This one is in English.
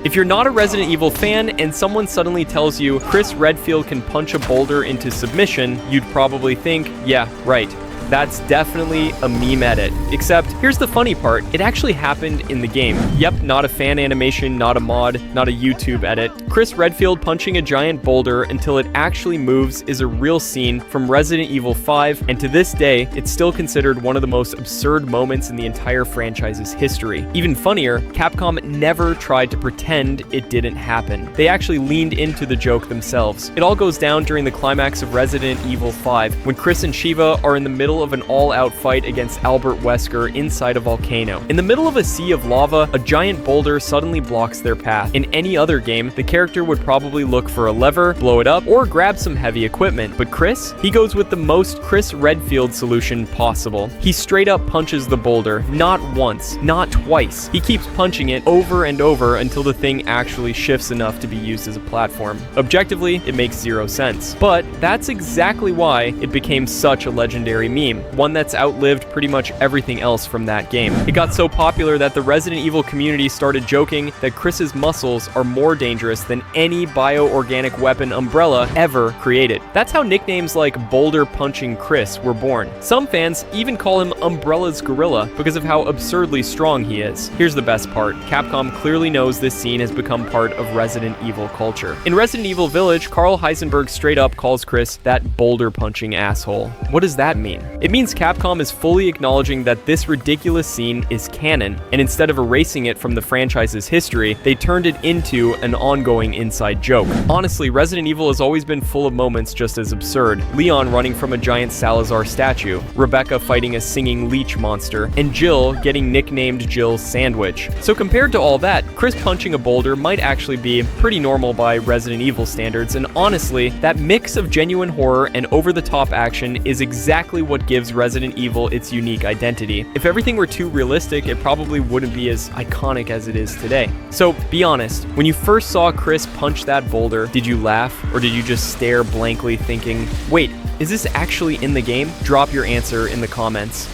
If you're not a Resident Evil fan and someone suddenly tells you Chris Redfield can punch a boulder into submission, you'd probably think, yeah, right. That's definitely a meme edit. Except, here's the funny part, it actually happened in the game. Yep, not a fan animation, not a mod, not a YouTube edit. Chris Redfield punching a giant boulder until it actually moves is a real scene from Resident Evil 5, and to this day, it's still considered one of the most absurd moments in the entire franchise's history. Even funnier, Capcom never tried to pretend it didn't happen. They actually leaned into the joke themselves. It all goes down during the climax of Resident Evil 5, when Chris and Shiva are in the middle of an all-out fight against Albert Wesker inside a volcano. In the middle of a sea of lava, a giant boulder suddenly blocks their path. In any other game, the character would probably look for a lever, blow it up, or grab some heavy equipment. But Chris? He goes with the most Chris Redfield solution possible. He straight up punches the boulder, not once, not twice. He keeps punching it over and over until the thing actually shifts enough to be used as a platform. Objectively, it makes zero sense. But that's exactly why it became such a legendary meme, one that's outlived pretty much everything else from that game. It got so popular that the Resident Evil community started joking that Chris's muscles are more dangerous than any bioorganic weapon Umbrella ever created. That's how nicknames like Boulder Punching Chris were born. Some fans even call him Umbrella's Gorilla because of how absurdly strong he is. Here's the best part. Capcom clearly knows this scene has become part of Resident Evil culture. In Resident Evil Village, Carl Heisenberg straight up calls Chris that boulder punching asshole. What does that mean? It means Capcom is fully acknowledging that this ridiculous scene is canon, and instead of erasing it from the franchise's history, they turned it into an ongoing inside joke. Honestly, Resident Evil has always been full of moments just as absurd. Leon running from a giant Salazar statue, Rebecca fighting a singing leech monster, and Jill getting nicknamed Jill's Sandwich. So compared to all that, Chris punching a boulder might actually be pretty normal by Resident Evil standards, and honestly, that mix of genuine horror and over-the-top action is exactly what gives Resident Evil its unique identity. If everything were too realistic, it probably wouldn't be as iconic as it is today. So, be honest, when you first saw Chris punch that boulder, did you laugh, or did you just stare blankly thinking, wait, is this actually in the game? Drop your answer in the comments.